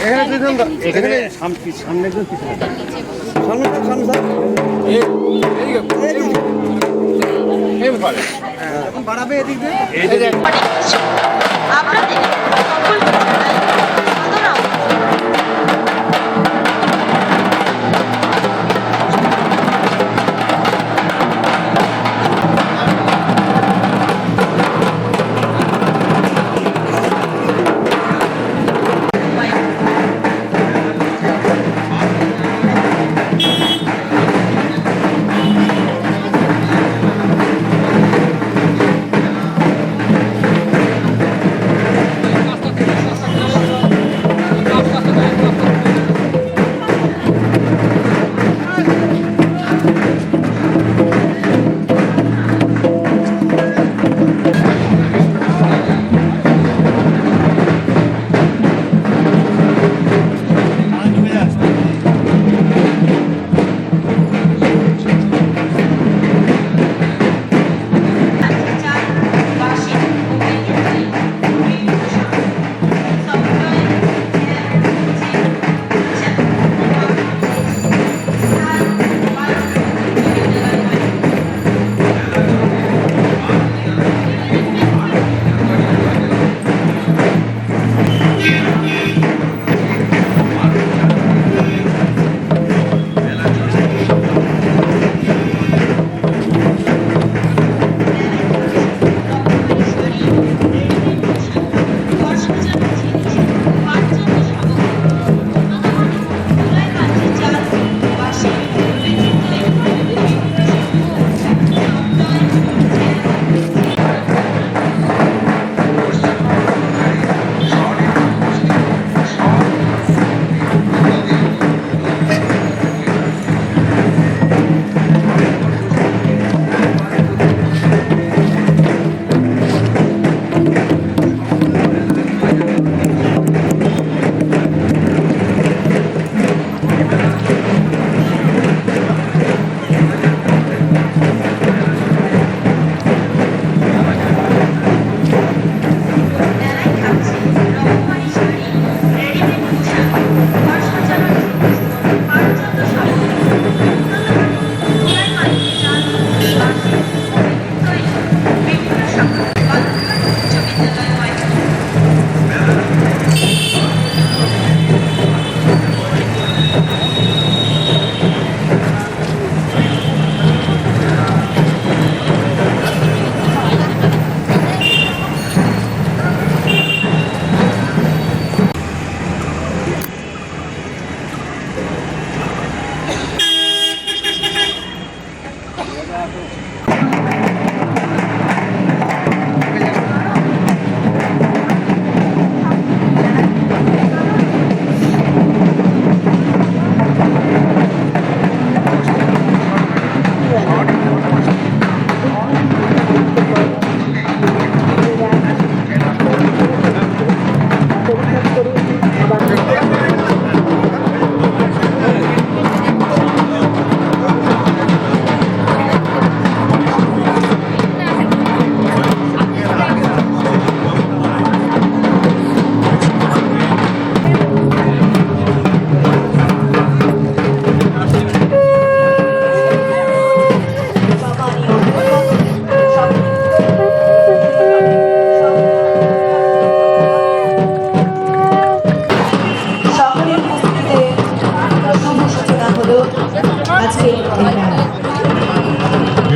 এখানে দুজন এখানে সামনে একজন পিছনে সামনে সামনে স্যার এখন বাড়াবে এদিক দিয়ে আপনাদের সকল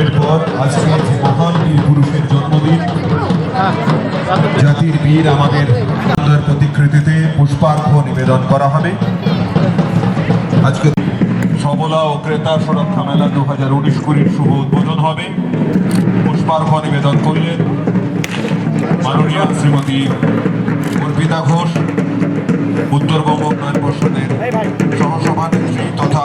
এরপর আজকে মহান বীর পুরুষের জন্মদিন জাতির বীর আমাদের প্রতিকৃতিতে পুষ্পার্ঘ্য নিবেদন করা হবে। আজকে সবলা ও ক্রেতা সুরক্ষা মেলা 2019-20 শুভ উদ্বোধন হবে। পুষ্পার্ঘ্য নিবেদন করলেন মাননীয় শ্রীমতী অর্পিতা ঘোষ, উত্তরবঙ্গ উন্নয়ন পর্ষদের সহসভানেত্রী তথা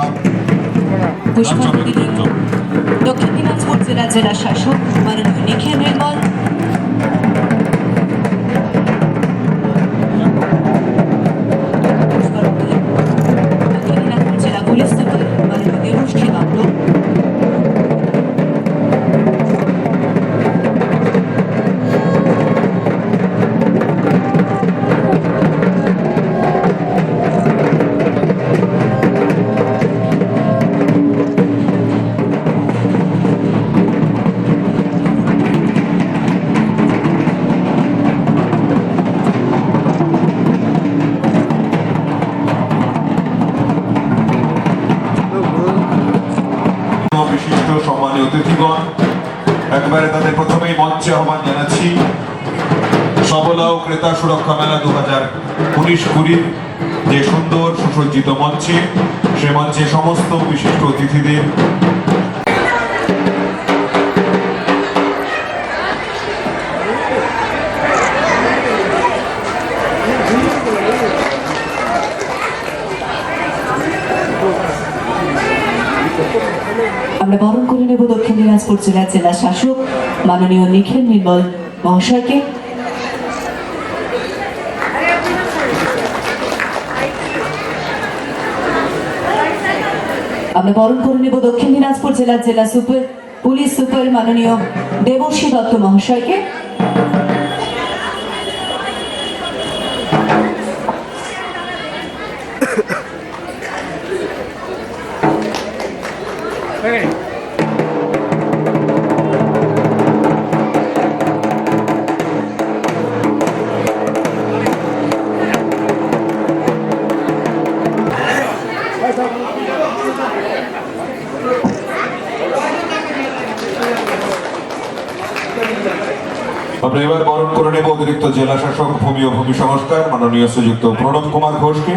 দক্ষিণ দিনাজপুর জেলা শাসক মাননীয় নিখিল নির্মল, দক্ষিণ দিনাজপুর জেলা পুলিশ সুপার মাননীয় দেবশ্রী বাবু, অতিথিগণ, একবারে তাদের প্রথমেই মঞ্চে আহ্বান জানাচ্ছি। সবলা ও ক্রেতা সুরক্ষা মেলা 2019-20 যে সুন্দর সুসজ্জিত মঞ্চে, সে মঞ্চে সমস্ত বিশিষ্ট অতিথিদের আমরা বরণ করে নেব দক্ষিণ দিনাজপুর জেলার জেলা শাসক মাননীয় নিখিল নির্মল মহাশয়কে। আমরা বরণ করে নেব দক্ষিণ দিনাজপুর জেলার জেলা পুলিশ সুপার মাননীয় দেবশ্রী দত্ত মহাশয়কে। আমরা এবার বরণ করে নেব অতিরিক্ত জেলা শাসক ভূমি ও ভূমি সংস্কার মাননীয় শ্রীযুক্ত প্রণব কুমার ঘোষকে।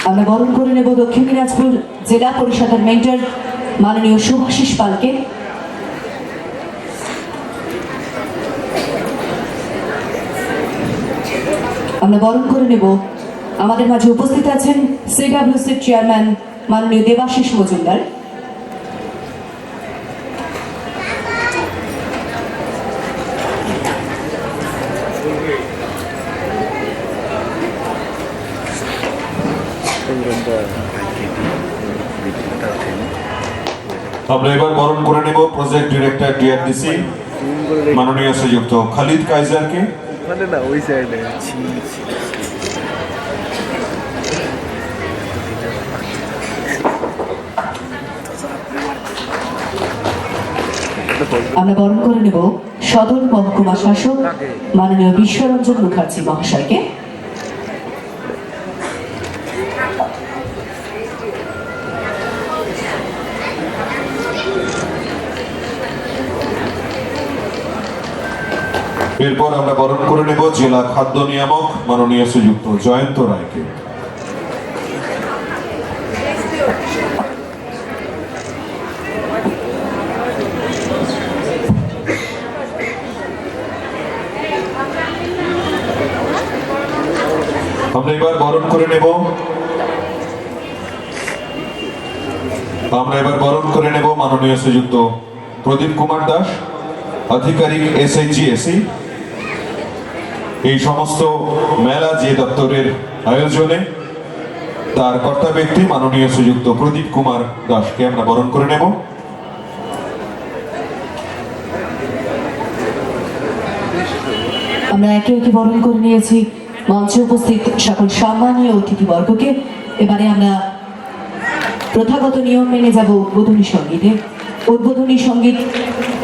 আমরা বরণ করে নেব দক্ষিণ দিনাজপুর জেলা পরিষদের মেন্টর মাননীয় শুভাশিস পালকে। আমরা বরণ করে নেব আমাদের মাঝে উপস্থিত আছেন সিডব্লিউসি চেয়ারম্যান মাননীয় দেবাশিস মজুমদার। আমরা এবার বরণ করে নেব প্রজেক্ট ডিরেক্টর ডিআরডিসি মাননীয় শ্রীযুক্ত খালিদ কাইজারকে। না ওই সাইডে আমরা বরণ করে নেব সদর মহকুমা শাসক মাননীয় বিশ্বরঞ্জন মুখার্জি মহাশয়কে। এরপর আমরা বরণ করে নেব জেলা খাদ্য নিয়ামক মাননীয় শ্রীযুক্ত জয়ন্ত রায়কে। আমরা এবার বরণ করে নেব মাননীয় শ্রীযুক্ত প্রদীপ কুমার দাস, আধিকারিক SHGSE। এই সমস্ত মেলা যে দপ্তরের আয়োজনে তার কর্তা ব্যক্তি মাননীয় শ্রীযুক্ত প্রদীপ কুমার দাসকে আমরা বরণ করে নেব। আমরা একে একে বরণ করে নিয়েছি মঞ্চে উপস্থিত সকল সম্মানীয় অতিথিবর্গকে। এবারে আমরা প্রথাগত নিয়ম মেনে যাব উদ্বোধনী সঙ্গীতে। উদ্বোধনী সঙ্গীত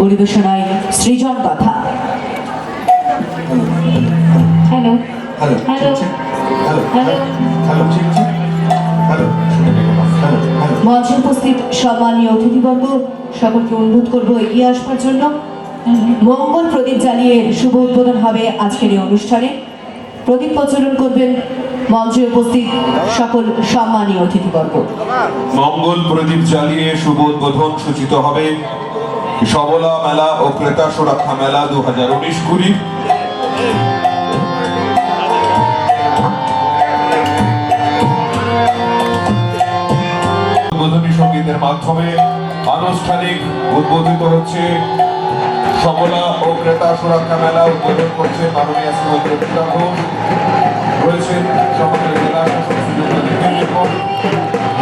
পরিবেশনায় সৃজন কথা। হ্যালো হ্যালো হ্যালো মঞ্চে উপস্থিত সম্মানীয় অতিথিবর্গ সকলকে অনুরোধ করব এগিয়ে আসবার জন্য। মঙ্গল প্রদীপ জ্বালিয়ে শুভ উদ্বোধন হবে আজকের এই অনুষ্ঠানে। প্রদীপ প্রচলন করবেন মঞ্চে উপস্থিত সকল সম্মানীয় অতিথিবর্গ। মঙ্গল প্রদীপ জ্বালিয়ে শুভ উদ্বোধন সূচিত হবে সবলা মেলা ও ক্রেতা সুরক্ষা মেলা 2019-20। উদ্বোধনী সঙ্গীতের মাধ্যমে আনুষ্ঠানিক উদ্বোধিত হচ্ছে সবলা ও ক্রেতা সুরক্ষা মেলা। উদ্বোধন করছে মাননীয় শ্রীমতী ঘোষ, রয়েছেন সম্মানিত জেলা শাসক শ্রীযুক্ত নিখিল নির্মল,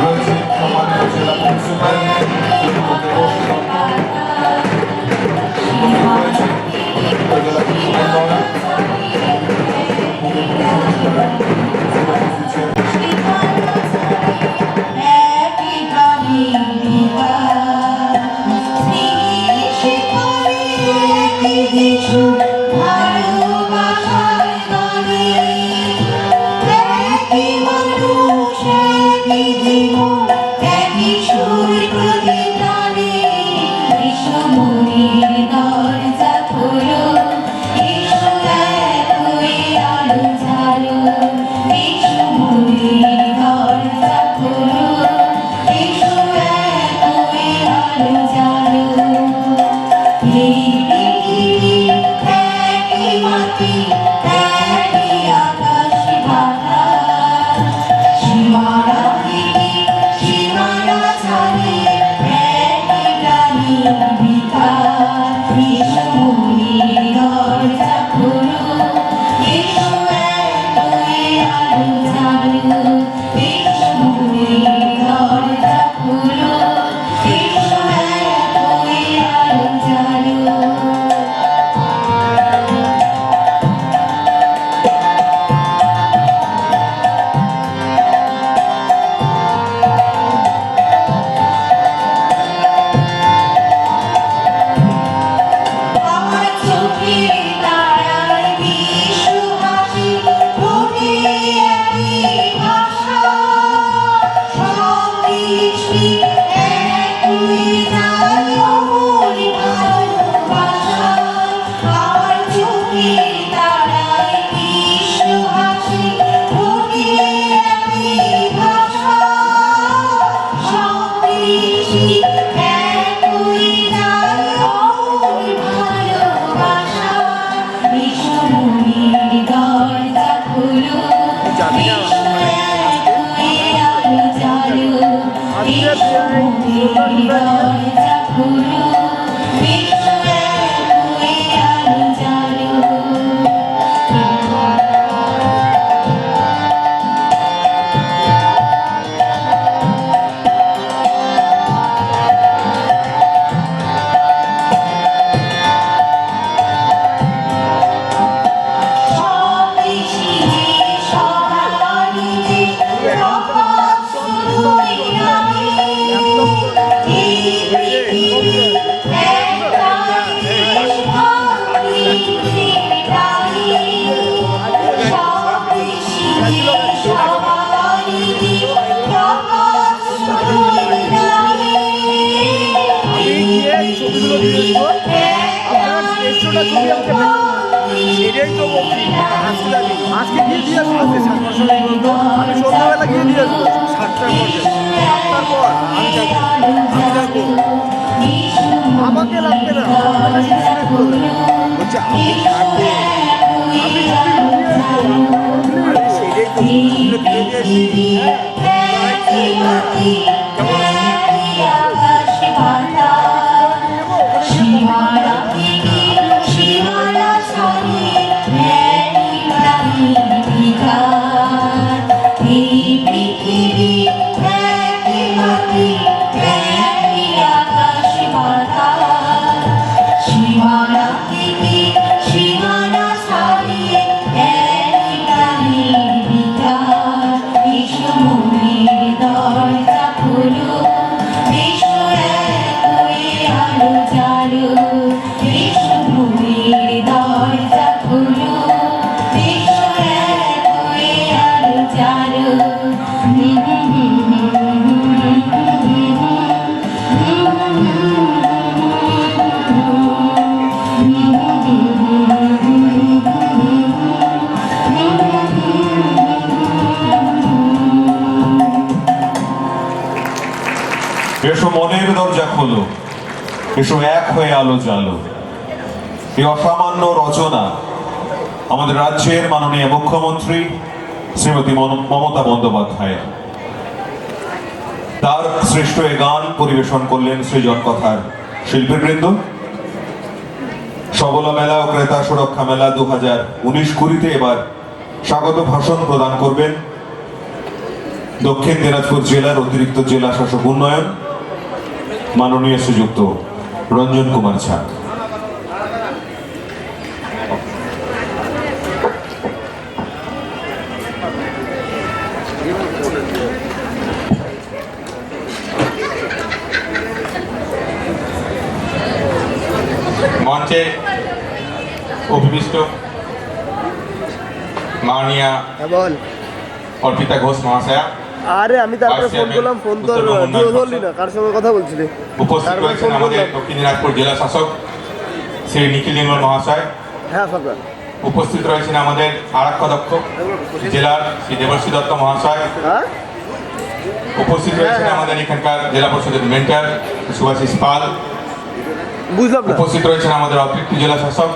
রয়েছেন সম্মানিত জেলা পুলিশ সুপার শ্রীযুক্ত দেবশ্রী দত্ত, রয়েছেন জেলা পুলিশ সুপার Thank you. দেড়শোটা ছবি আমাকে এটাই তো বলছি আজকে গিয়ে দিয়ে আসবো আজকে 7 মাস বলতো আমি সন্ধ্যাবেলা গিয়ে দিয়ে আসবো 7টার পরে 7টার পর আমি যাবো আমাকে লাগবে না বলছে আপনি থাকবে আমি ছবি দিয়ে আসবো আরে সেটাই তো দিয়ে দিয়েছি এসো মনের দরজা খোলো, এসো এক হয়ে আলো জ্বালো। এই অসামান্য রচনা আমাদের রাজ্যের মাননীয় মুখ্যমন্ত্রী শ্রীমতী মমতা বন্দ্যোপাধ্যায়। তার শ্রেষ্ঠ এ গান পরিবেশন করলেন সৃজন কথার শিল্পীবৃন্দ। সবলা মেলা ও ক্রেতা সুরক্ষা মেলা 2019-20 এবার স্বাগত ভাষণ প্রদান করবেন দক্ষিণ দিনাজপুর জেলার অতিরিক্ত জেলা শাসক উন্নয়ন মাননীয় শ্রীযুক্ত রঞ্জন কুমার ঝা। মঞ্চে অভিষ্ট মাননীয়া বল অর্পিতা ঘোষ মহাশয়া, আরে আমি তারপরে ফোন করলাম, ফোন তো ধরলি না, কার সঙ্গে কথা বলছিলি? উপস্থিত রয়েছেন আমাদের দক্ষিণ দিনাজপুর জেলা শাসক শ্রী নিখিল নির্মল মহাশয়, হ্যাঁ সরকার উপস্থিত রয়েছেন আমাদের আরক্ষাধ্যক্ষ জেলার শ্রী দেবশ্রী দত্ত মহাশয়, হ্যাঁ উপস্থিত রয়েছেন আমাদের এখানকার জেলা পরিষদের মেন্টর সুভাষিস পাল, বুঝলাম না। উপস্থিত রয়েছেন আমাদের অতিরিক্ত জেলা শাসক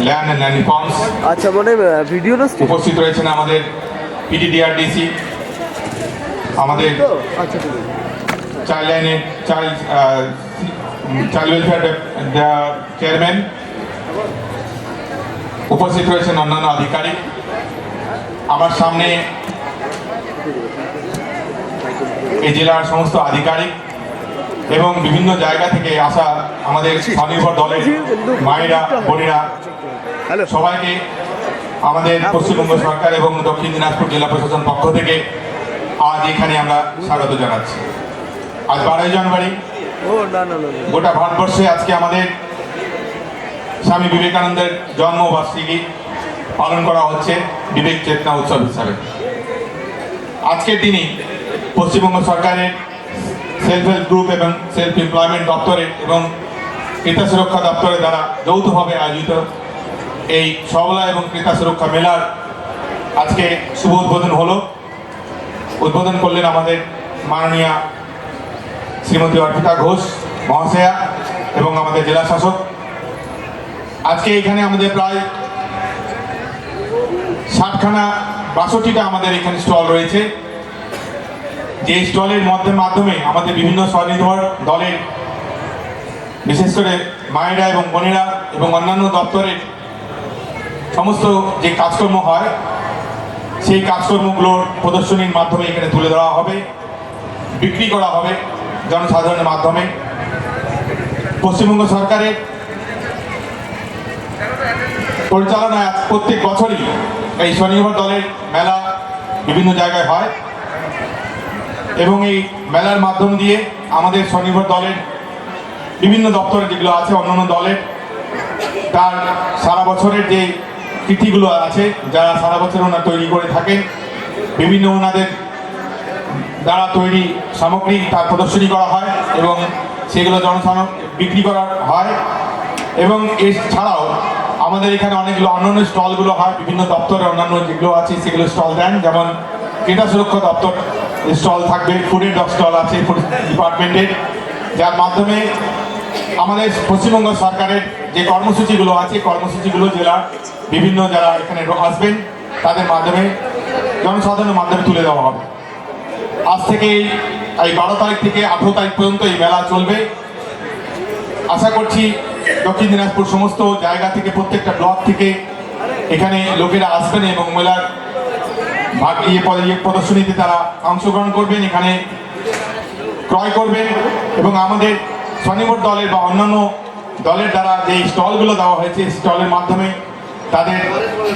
ল্যান্ড অ্যান্ড ল্যান্ড রিফর্মস, আচ্ছা মানে ভিডিও না উপস্থিত রয়েছেন আমাদের পিডিডিআরডিসি, আমাদের আচ্ছা ঠিক আছে চাইল্ড লাইনের চাইল্ড ওয়েলফেয়ার চেয়ারম্যান, উপস্থিত রয়েছেন অন্যান্য আধিকারিক। আমার সামনে এই জেলার সমস্ত আধিকারিক এবং বিভিন্ন জায়গা থেকে আসা আমাদের স্বনির্ভর দলের মায়েরা বোনেরা সবাইকে আমাদের পশ্চিমবঙ্গ সরকার এবং দক্ষিণ দিনাজপুর জেলা প্রশাসন পক্ষ থেকে আজ এখানে আমরা স্বাগত জানাচ্ছি। আজ 12ই জানুয়ারি ও না না না গোটা ভারতবর্ষে আজকে আমাদের স্বামী বিবেকানন্দের জন্মবার্ষিকী পালন করা হচ্ছে বিবেক চেতনা উৎসব হিসাবে। আজকের দিনে পশ্চিমবঙ্গ সরকারের সেলফ হেল্প গ্রুপ এবং সেলফ এমপ্লয়মেন্ট দপ্তরের এবং ক্রেতা সুরক্ষা দপ্তরের দ্বারা যৌথভাবে আয়োজিত এই সবলা এবং ক্রেতা সুরক্ষা মেলার আজকে শুভ উদ্বোধন হলো। উদ্বোধন করলেন আমাদের মাননীয়া শ্রীমতী অর্পিতা ঘোষ মহাশয়া এবং আমাদের জেলা শাসক। আজকে এখানে আমাদের প্রায় 60খানা 62টা আমাদের এখানে স্টল রয়েছে, যে স্টলের মাধ্যমে আমাদের বিভিন্ন স্বনির্ভর দলের বিশেষ করে মায়েরা এবং বোনেরা এবং অন্যান্য দপ্তরের সমস্ত যে কাজকর্ম হয় সেই কাজকর্মগুলোর প্রদর্শনীর মাধ্যমে এখানে তুলে ধরা হবে, বিক্রি করা হবে জনসাধারণের মাধ্যমে। পশ্চিমবঙ্গ সরকারের পরিচালনায় প্রত্যেক বছরই এই স্বনির্ভর দলের মেলা বিভিন্ন জায়গায় হয় এবং এই মেলার মাধ্যম দিয়ে আমাদের স্বনির্ভর দলের বিভিন্ন দপ্তর যেগুলো আছে অন্যান্য দলের তার সারা বছরের যে কৃতিগুলো আছে যারা সারা বছর ওনারা তৈরি করে থাকেন, বিভিন্ন ওনাদের দ্বারা তৈরি সামগ্রী তার প্রদর্শনী করা হয় এবং সেগুলো জনসাধারণ বিক্রি করা হয়। এবং এছাড়াও আমাদের এখানে অনেকগুলো অন্যান্য স্টলগুলো হয়, বিভিন্ন দপ্তরে অন্যান্য যেগুলো আছে সেগুলো স্টল দেন, যেমন ক্রীড়া সুরক্ষা দপ্তর স্টল থাকবে, ফুডের স্টল আছে ফুড ডিপার্টমেন্টের, যার মাধ্যমে আমাদের পশ্চিমবঙ্গ সরকারের যে কর্মসূচিগুলো আছে কর্মসূচিগুলো জেলার বিভিন্ন যারা এখানে আসবেন তাদের মাধ্যমে জনসাধারণের মাধ্যমে তুলে দেওয়া হবে। আজ থেকে এই 12 তারিখ থেকে 18 তারিখ পর্যন্ত এই মেলা চলবে। আশা করছি দক্ষিণ দিনাজপুর সমস্ত জায়গা থেকে, প্রত্যেকটা ব্লক থেকে এখানে লোকেরা আসবেন এবং মেলার প্রদর্শনীতে তারা অংশগ্রহণ করবেন, এখানে ক্রয় করবেন এবং আমাদের স্বনির্ভর দলের বা অন্যান্য দলের দ্বারা যে স্টলগুলো দেওয়া হয়েছে স্টলের মাধ্যমে তাদের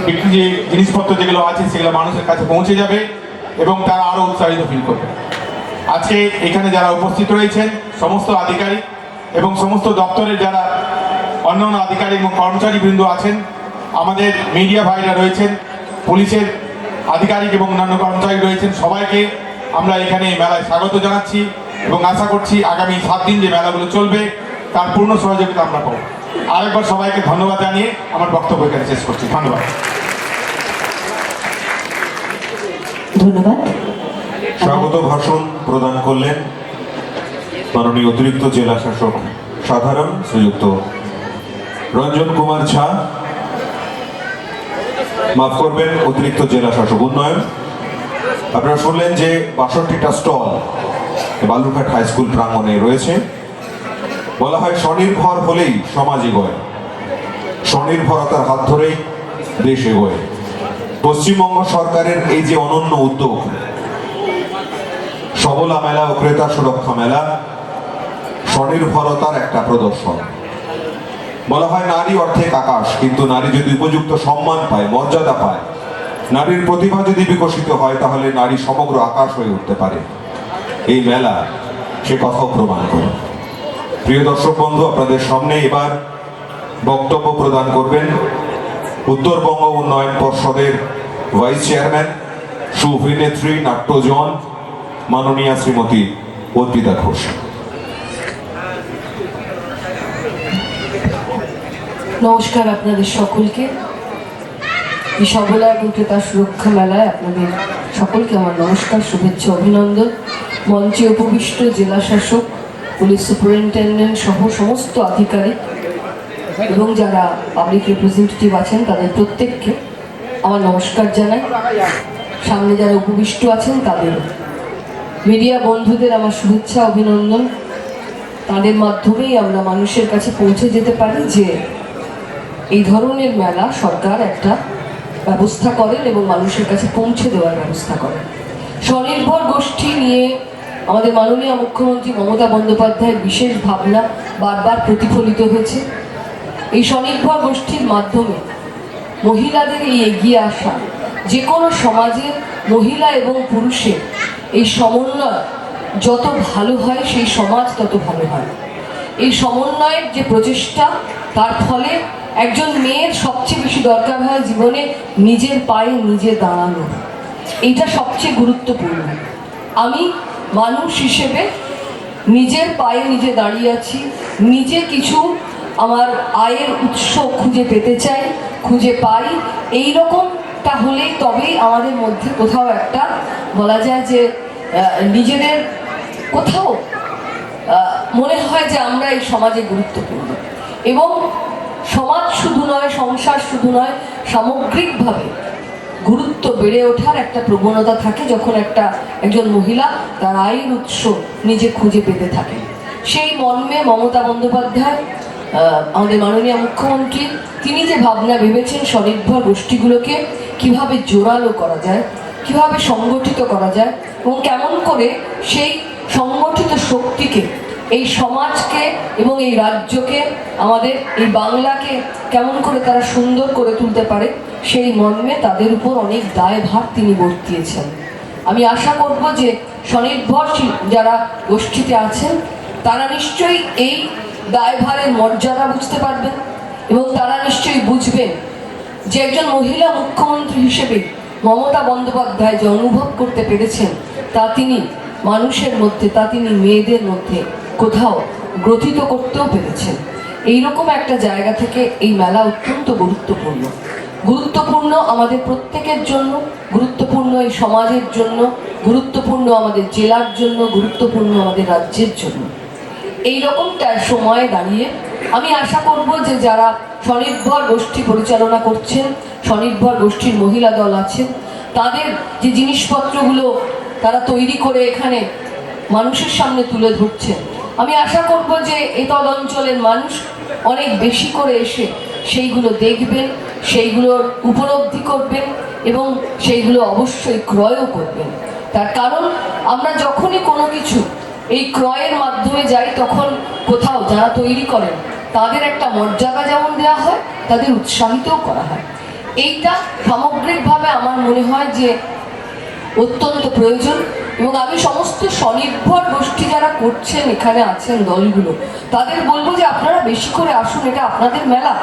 বিক্রি যে জিনিসপত্র যেগুলো আছে সেগুলো মানুষের কাছে পৌঁছে যাবে এবং তারা আরও উৎসাহিত ফিল করবে। আজকে এখানে যারা উপস্থিত রয়েছেন সমস্ত আধিকারিক এবং সমস্ত দপ্তরের যারা অন্যান্য আধিকারিক এবং কর্মচারীবৃন্দ আছেন, আমাদের মিডিয়া ভাইরা রয়েছেন, পুলিশের আধিকারিক এবং অন্যান্য কর্মচারী রয়েছেন, সবাইকে আমরা এখানে এই মেলায় স্বাগত জানাচ্ছি এবং আশা করছি আগামী 7 দিন যে মেলাগুলো চলবে তার পূর্ণ সহযোগিতা আমরা পাবো। আরেকবার সবাইকে ধন্যবাদ জানিয়ে আমার বক্তব্য এখানে শেষ করছি। ধন্যবাদ। ধন্যবাদ। স্বাগত ভাষণ প্রদান করলেন মাননীয় অতিরিক্ত জেলা শাসক সাধারণ শ্রীযুক্ত রঞ্জন কুমার ঝা, মাফ করবেন অতিরিক্ত জেলা শাসক উন্নয়ন। আপনারা শুনলেন যে 62টা স্টল বালুরঘাট হাই স্কুল প্রাঙ্গণে রয়েছে। বলা হয় স্বনির্ভর হলেই সমাজ এগোয়, স্বনির্ভরতার হাত ধরেই দেশ এগোয়। পশ্চিমবঙ্গ সরকারের এই যে অনন্য উদ্যোগ সবলা মেলা ও ক্রেতা সুরক্ষা মেলা স্বনির্ভরতার একটা প্রদর্শন। বলা হয় নারী অর্ধেক আকাশ, কিন্তু নারী যদি উপযুক্ত সম্মান পায়, মর্যাদা পায়, নারীর প্রতিভা যদি বিকশিত হয় তাহলে নারী সমগ্র আকাশ হয়ে উঠতে পারে। এই মেলা সে কথাও প্রমাণ করে। প্রিয় দর্শক বন্ধু, আপনাদের সামনে এবার বক্তব্য প্রদান করবেন উত্তরবঙ্গ উন্নয়ন পর্ষদের ভাইস চেয়ারম্যান, সুঅভিনেত্রী, নাট্যজন মাননীয়া শ্রীমতী অর্পিতা ঘোষ। নমস্কার আপনাদের সকলকে। এই সবলা এবং ক্রেতা সুরক্ষা মেলায় আপনাদের সকলকে আমার নমস্কার, শুভেচ্ছা, অভিনন্দন। মঞ্চে উপবিষ্ট জেলা শাসক, পুলিশ সুপারিনটেন্ডেন্ট সহ সমস্ত আধিকারিক এবং যারা পাবলিক রিপ্রেজেন্টেটিভ আছেন তাদের প্রত্যেককে আমার নমস্কার জানাই। সামনে যারা উপবিষ্ট আছেন তাদের, মিডিয়া বন্ধুদের আমার শুভেচ্ছা, অভিনন্দন। তাদের মাধ্যমেই আমরা মানুষের কাছে পৌঁছে যেতে পারি যে এই ধরনের মেলা সরকার একটা ব্যবস্থা করেন এবং মানুষের কাছে পৌঁছে দেওয়ার ব্যবস্থা করেন। স্বনির্ভর গোষ্ঠী নিয়ে আমাদের মাননীয় মুখ্যমন্ত্রী মমতা বন্দ্যোপাধ্যায়ের বিশেষ ভাবনা বারবার প্রতিফলিত হয়েছে। এই স্বনির্ভর গোষ্ঠীর মাধ্যমে মহিলাদের এই এগিয়ে আসা, যে কোনো সমাজের মহিলা এবং পুরুষের এই সমন্বয় যত ভালো হয় সেই সমাজ তত ভালো হয়। এই সমন্বয়ের যে প্রচেষ্টা, তার ফলে একজন মেয়ের সবচেয়ে বেশি দরকার হয় জীবনে নিজের পায়ে নিজে দাঁড়ানো। এইটা সবচেয়ে গুরুত্বপূর্ণ। আমি মানুষ হিসেবে নিজের পায়ে নিজে দাঁড়িয়ে আছি, নিজে কিছু আমার আয়ের উৎস খুঁজে পেতে চাই, খুঁজে পাই। এইরকমটা হলেই তবেই আমাদের মধ্যে কোথাও একটা বলা যায় যে নিজেদের কোথাও মনে হয় যে আমরা এই সমাজে গুরুত্বপূর্ণ। এবং সমাজ শুধু নয়, সংসার শুধু নয়, সামগ্রিকভাবে গুরুত্ব বেড়ে ওঠার একটা প্রবণতা থাকে যখন একজন মহিলা তার আয়ের উৎস নিজে খুঁজে পেতে থাকে। সেই মর্মে মমতা বন্দ্যোপাধ্যায়, আমাদের মাননীয় মুখ্যমন্ত্রী, তিনি যে ভাবনা ভেবেছেন স্বনির্ভর গোষ্ঠীগুলোকে কিভাবে জোরালো করা যায়, কিভাবে সংগঠিত করা যায় এবং কেমন করে সেই সংগঠিত শক্তিকে, এই সমাজকে এবং এই রাজ্যকে, আমাদের এই বাংলাকে কেমন করে তারা সুন্দর করে তুলতে পারে, সেই মর্মে তাদের উপর অনেক দায়ভার তিনি বর্তিয়েছেন। আমি আশা করব যে স্বনির্ভরশীল যারা গোষ্ঠীতে আছেন তারা নিশ্চয়ই এই দায়ভারের মর্যাদা বুঝতে পারবেন এবং তারা নিশ্চয়ই বুঝবেন যে একজন মহিলা মুখ্যমন্ত্রী হিসেবে মমতা বন্দ্যোপাধ্যায় যে অনুভব করতে পেরেছেন তা তিনি মানুষের মধ্যে, তা তিনি মেয়েদের মধ্যে কোথাও গ্রথিত করতেও পেরেছেন। এইরকম একটা জায়গা থেকে এই মেলা অত্যন্ত গুরুত্বপূর্ণ। গুরুত্বপূর্ণ আমাদের প্রত্যেকের জন্য, গুরুত্বপূর্ণ এই সমাজের জন্য, গুরুত্বপূর্ণ আমাদের জেলার জন্য, গুরুত্বপূর্ণ আমাদের রাজ্যের জন্য। এই রকমটা সময়ে দাঁড়িয়ে আমি আশা করব যে যারা স্বনির্ভর গোষ্ঠী পরিচালনা করছেন, স্বনির্ভর গোষ্ঠীর মহিলা দল আছেন, তাদের যে জিনিসপত্রগুলো তারা তৈরি করে এখানে মানুষের সামনে তুলে ধরছেন, আমি আশা করব যে এতদ অঞ্চলের মানুষ অনেক বেশি করে এসে সেইগুলো দেখবেন, সেইগুলোর উপলব্ধি করবেন এবং সেইগুলো অবশ্যই ক্রয়ও করবেন। তার কারণ আমরা যখনই কোনো কিছু এই ক্রয়ের মাধ্যমে যাই, তখন কোথাও যারা তৈরি করেন তাদের একটা মর্যাদা যেমন দেওয়া হয়, তাদের উৎসাহিতও করা হয়। এইটা সামগ্রিকভাবে আমার মনে হয় যে অত্যন্ত প্রয়োজন। এবং আমি সমস্ত স্বনির্ভর গোষ্ঠী যারা করছেন, এখানে আছেন দলগুলো, তাদের বলবো যে আপনারা বেশি করে আসুন, এটা আপনাদের মেলা।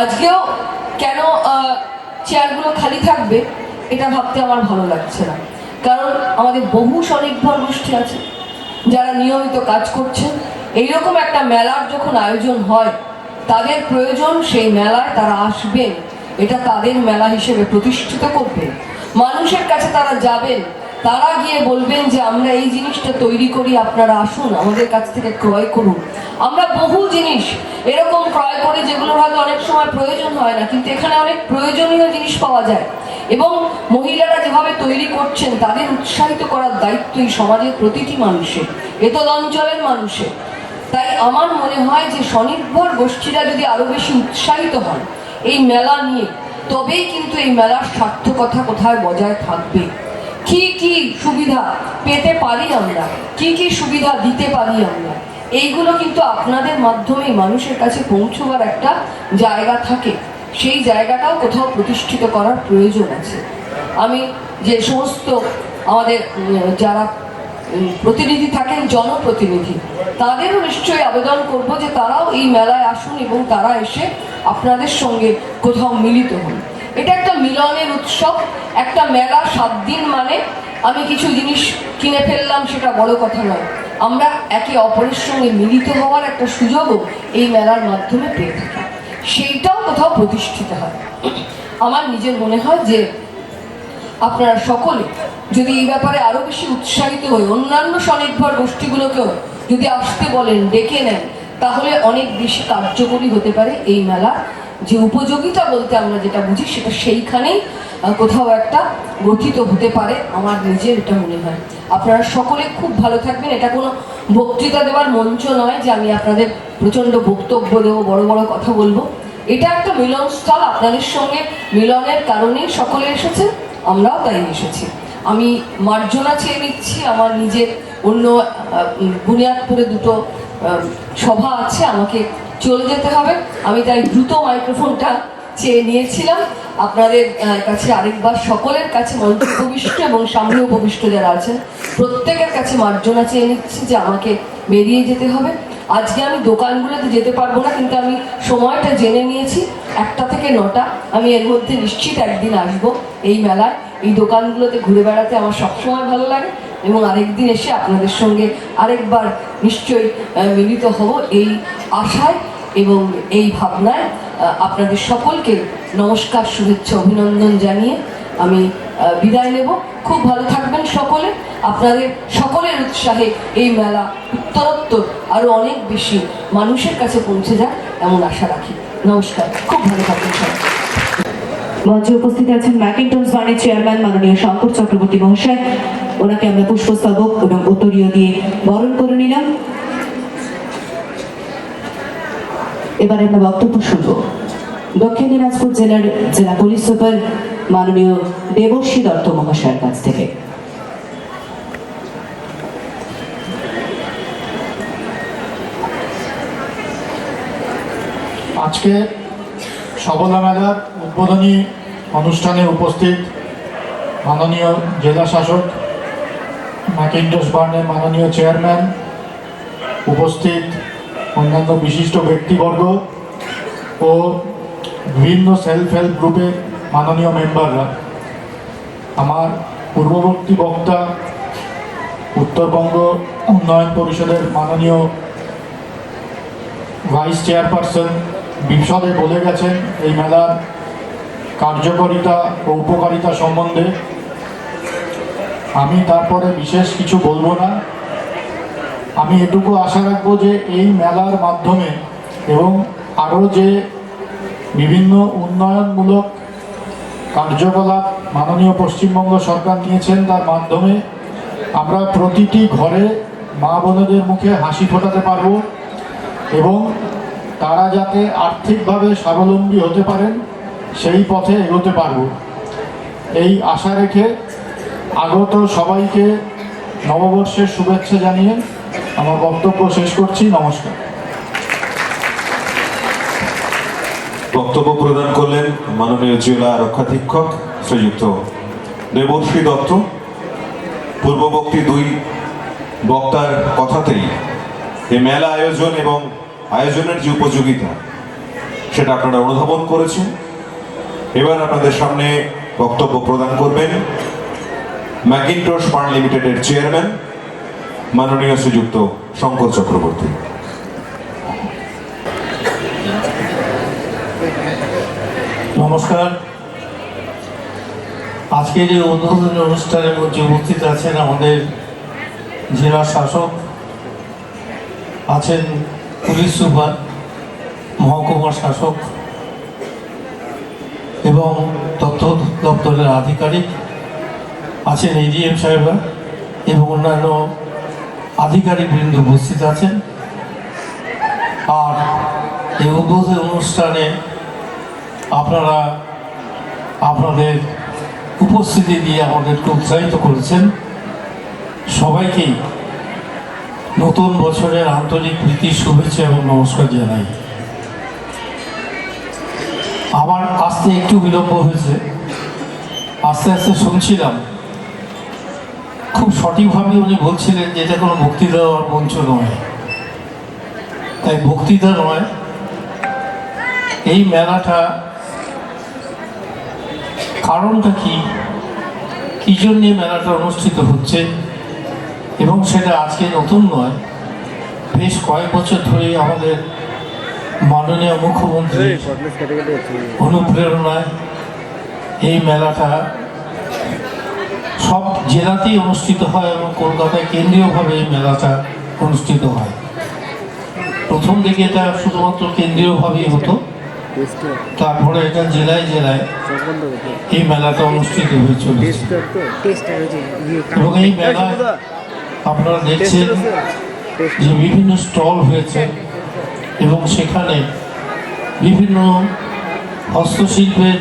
আজকেও কেন চেয়ারগুলো খালি থাকবে এটা ভাবতে আমার ভালো লাগছে না, কারণ আমাদের বহু স্বনির্ভর গোষ্ঠী আছে যারা নিয়মিত কাজ করছেন। এইরকম একটা মেলার যখন আয়োজন হয়, তাদের প্রয়োজন সেই মেলায় তারা আসবেন, এটা তাদের মেলা হিসেবে প্রতিষ্ঠিত করবেন। মানুষের কাছে তারা যাবেন, তারা গিয়ে বলবেন যে আমরা এই জিনিসটা তৈরি করি, আপনারা আসুন আমাদের কাছ থেকে ক্রয় করুন। আমরা বহু জিনিস এরকম ক্রয় করি যেগুলোর হয়তো অনেক সময় প্রয়োজন হয় না, কিন্তু এখানে অনেক প্রয়োজনীয় জিনিস পাওয়া যায়। এবং মহিলারা যেভাবে তৈরি করছেন তাদের উৎসাহিত করার দায়িত্ব এই সমাজের প্রতিটি মানুষের, এতদ অঞ্চলের মানুষের। তাই আমার মনে হয় যে স্বনির্ভর গোষ্ঠীরা যদি আরো বেশি উৎসাহিত হন এই মেলা নিয়ে, তবেই কিন্তু এই মেলার সার্থকতা কোথায় বজায় থাকবে। কি কি সুবিধা পেতে পারি আমরা, কি কি সুবিধা দিতে পারি আমরা, এইগুলো কিন্তু আপনাদের মাধ্যমেই মানুষের কাছে পৌঁছবার একটা জায়গা থাকে। সেই জায়গাটাও কোথাও প্রতিষ্ঠিত করার প্রয়োজন আছে। আমি যে সমস্ত আমাদের যারা প্রতিনিধি থাকেন, জনপ্রতিনিধি, তাদেরও নিশ্চয়ই আবেদন করব যে তারাও এই মেলায় আসুন এবং তারা এসে আপনাদের সঙ্গে কোথাও মিলিত হন। এটা একটা মিলনের উৎসব, একটা মেলা 7 দিন, মানে আমি কিছু জিনিস কিনে ফেললাম সেটা বড় কথা নয়, আমরা একে অপরের সঙ্গে মিলিত হওয়ার একটা সুযোগও এই মেলার মাধ্যমে পেয়ে থাকি, সেইটাও কোথাও প্রতিষ্ঠিত হয়। আমার নিজের মনে হয় যে আপনারা সকলে যদি এই ব্যাপারে আরো বেশি উৎসাহিত হয়ে অন্যান্য স্বনির্ভর গোষ্ঠীগুলোকেও যদি আসতে বলেন, ডেকে নেন, তাহলে অনেক বেশি কার্যকরী হতে পারে এই মেলা। যে উপযোগিতা বলতে আমরা যেটা বুঝি সেটা সেইখানেই কোথাও একটা গঠিত হতে পারে, আমার নিজের এটা মনে হয়। আপনারা সকলে খুব ভালো থাকবেন। এটা কোনো বক্তৃতা দেওয়ার মঞ্চ নয় যে আমি আপনাদের প্রচণ্ড বক্তব্য দেবো, বড় বড় কথা বলবো। এটা একটা মিলনস্থল, আপনাদের সঙ্গে মিলনের কারণেই সকলে এসেছেন, আমরাও তাই এসেছি। আমি মার্জনা চেয়ে নিচ্ছি, আমার নিজের অন্য বুনিয়াদপুরে 2টো সভা আছে, আমাকে চলে যেতে হবে। আমি তাই দ্রুত মাইক্রোফোনটা চেয়ে নিয়েছিলাম। আপনাদের কাছে আরেকবার সকলের কাছে মঞ্চ উপবিষ্ট এবং সামনে উপবিষ্ট যারা আছেন প্রত্যেকের কাছে মার্জনা চেয়ে নিচ্ছি যে আমাকে বেরিয়ে যেতে হবে। আজকে আমি দোকানগুলোতে যেতে পারবো না, কিন্তু আমি সময়টা জেনে নিয়েছি 1টা থেকে 9টা। আমি এর মধ্যে নিশ্চিত একদিন আসবো এই মেলায়। এই দোকানগুলোতে ঘুরে বেড়াতে আমার সবসময় ভালো লাগে এবং আরেকদিন এসে আপনাদের সঙ্গে আরেকবার নিশ্চয়ই মিলিত হব এই আশায় এবং এই ভাবনায়। আপনাদের সকলকে নমস্কার, শুভেচ্ছা, অভিনন্দন জানিয়ে আমি বিদায় নেব। খুব ভালো থাকবেন সকলে। আপনাদের সকলের উৎসাহে এই মেলা উত্তরোত্তর আরো অনেক বেশি মানুষের কাছে পৌঁছে যায় এমন আশা রাখি। নমস্কার, খুব ভালো থাকবেন সবাই। মঞ্চে উপস্থিত আছেন ম্যাকিন্টনস বার্নের চেয়ারম্যান মাননীয় শঙ্কর চক্রবর্তী মহাশয়। ওনাকে আমরা পুষ্পস্তবক এবং উত্তরীয় দিয়ে বরণ করে নিলাম। এবার আমরা বক্তব্য শুনব দক্ষিণ দিনাজপুর জেলার জেলা পুলিশ সুপার মাননীয় দেবশ্রী দত্ত মহাশয়ের কাছ থেকে। আজকে সবলা মেলার উদ্বোধনী অনুষ্ঠানে উপস্থিত মাননীয় জেলা শাসক, ম্যাকিন্টনস বার্নের মাননীয় চেয়ারম্যান, উপস্থিত অন্যান্য বিশিষ্ট ব্যক্তিবর্গ ও বিভিন্ন সেলফ হেল্প গ্রুপের মাননীয় মেম্বাররা, আমার পূর্ববর্তী বক্তা উত্তরবঙ্গ উন্নয়ন পরিষদের মাননীয় ভাইস চেয়ারপারসন বিশদে বলে গেছেন এই মেলার কার্যকারিতা ও উপকারিতা সম্বন্ধে। আমি তারপরে বিশেষ কিছু বলবো না। আমি এটুকু আশা রাখবো যে এই মেলার মাধ্যমে এবং আরও যে বিভিন্ন উন্নয়নমূলক কার্যকলাপ মাননীয় পশ্চিমবঙ্গ সরকার নিয়েছেন তার মাধ্যমে আমরা প্রতিটি ঘরে মা বোনেদের মুখে হাসি ফোটাতে পারবো এবং তারা যাতে আর্থিকভাবে স্বাবলম্বী হতে পারেন সেই পথে এগোতে পারবো। এই আশা রেখে আগত সবাইকে নববর্ষের শুভেচ্ছা জানিয়ে আমার বক্তব্য শেষ করছি। নমস্কার। বক্তব্য প্রদান করলেন মাননীয় জেলা রক্ষাধীক্ষক শ্রীযুক্ত দেবশ্রী দত্ত। পূর্ববর্তী দুই বক্তার কথাতেই এই মেলা আয়োজন এবং আয়োজনের যে উপযোগিতা সেটা আপনারা অনুধাবন করেছেন। এবার আপনাদের সামনে বক্তব্য প্রদান করবেন ম্যাকিন্টশ ফান্ড লিমিটেডের চেয়ারম্যান মাননীয় শ্রীযুক্ত শঙ্কর চক্রবর্তী। নমস্কার। আজকের এই উদ্বোধনী অনুষ্ঠানের মধ্যে উপস্থিত আছেন আমাদের জেলা শাসক, আছেন পুলিশ সুপার, মহকুমা শাসক এবং তথ্য দপ্তরের আধিকারিক, আছেন এডিএম সাহেবরা এবং অন্যান্য আধিকারিকবৃন্দ উপস্থিত আছেন। আর এই উদ্বোধনী অনুষ্ঠানে আপনারা আপনাদের উপস্থিতি দিয়ে আমাদেরকে উৎসাহিত করেছেন। সবাইকেই নতুন বছরের আন্তরিক প্রীতি শুভেচ্ছা এবং নমস্কার জানাই। আমার আসতে একটু বিলম্ব হয়েছে, আস্তে আস্তে শুনছিলাম। খুব সঠিকভাবে উনি বলছিলেন যে এটা কোনো বক্তৃতা দেওয়ার মঞ্চ নয়, তাই বক্তৃতা নয়, এই মেলাটা কারণটা কী জন্য মেলাটা অনুষ্ঠিত হচ্ছে এবং সেটা আজকে নতুন নয়, বেশ কয়েক বছর ধরেই আমাদের মাননীয় মুখ্যমন্ত্রী অনুপ্রেরণায় এই মেলাটা সব জেলাতেই অনুষ্ঠিত হয় এবং কলকাতায় কেন্দ্রীয়ভাবে এই মেলাটা অনুষ্ঠিত হয়। প্রথম দিকে এটা শুধুমাত্র কেন্দ্রীয়ভাবেই হতো, তারপরে এটা জেলায় জেলায় এই মেলাটা অনুষ্ঠিত হয়ে চলেছে। এবং এই মেলায় আপনারা দেখছেন যে বিভিন্ন স্টল হয়েছে এবং সেখানে বিভিন্ন হস্তশিল্পের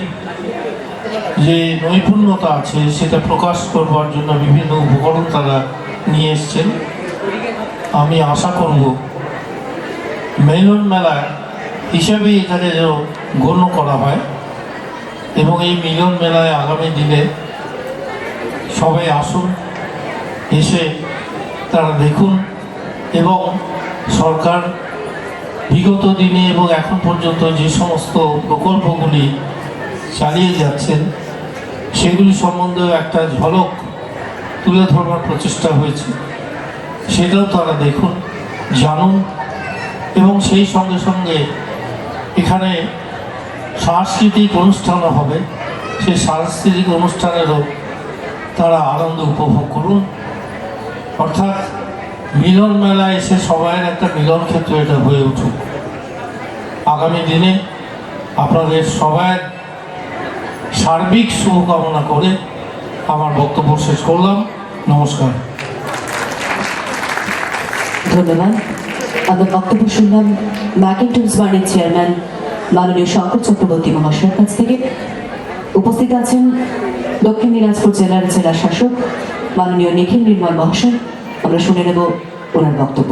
যে নৈপুণ্যতা আছে সেটা প্রকাশ করবার জন্য বিভিন্ন উপকরণ তারা নিয়ে এসছেন। আমি আশা করব মিলন মেলা হিসাবে এটাকে যেন গণ্য করা হয় এবং এই মিলন মেলায় আগামী দিনে সবাই আসুন, এসে তারা দেখুন এবং সরকার বিগত দিনে এবং এখন পর্যন্ত যে সমস্ত প্রকল্পগুলি চালিয়ে যাচ্ছেন সেগুলি সম্বন্ধেও একটা ঝলক তুলে ধরবার প্রচেষ্টা হয়েছে, সেটাও তারা দেখুন, জানুন এবং সেই সঙ্গে সঙ্গে এখানে সাংস্কৃতিক অনুষ্ঠানও হবে, সেই সাংস্কৃতিক অনুষ্ঠানেরও তারা আনন্দ উপভোগ করুন। অর্থাৎ মিলন মেলা এসে সবাইয়ের একটা মিলন ক্ষেত্র এটা হয়ে উঠুক। আগামী দিনে আপনাদের সবাই সার্বিক শুভকামনা করে আমার বক্তব্য শেষ করলাম। নমস্কার। ধন্যবাদ। আমরা বক্তব্য শুনলাম ম্যাকিন্টশ বার্নের চেয়ারম্যান মাননীয় শঙ্কর চক্রবর্তী মহাশয়ের কাছ থেকে। উপস্থিত আছেন দক্ষিণ দিনাজপুর জেলার জেলা শাসক মাননীয় নিখিল নির্মল মহাশয়। আমরা শুনে নেব ওনার বক্তব্য।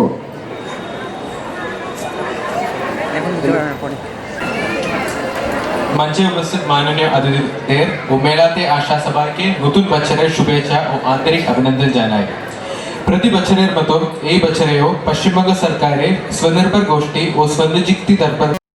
मंचे उपस्थित माननीय अतिथिদের ও মেলাতে আসা সবাইকে নতুন বছরের শুভেচ্ছা ও আন্তরিক অভিনন্দন জানাই। প্রতি বছরের মতো এই বছরেও পশ্চিমবঙ্গ সরকারের স্বনির্ভর গোষ্ঠী ও স্বনিযুক্তি দরপর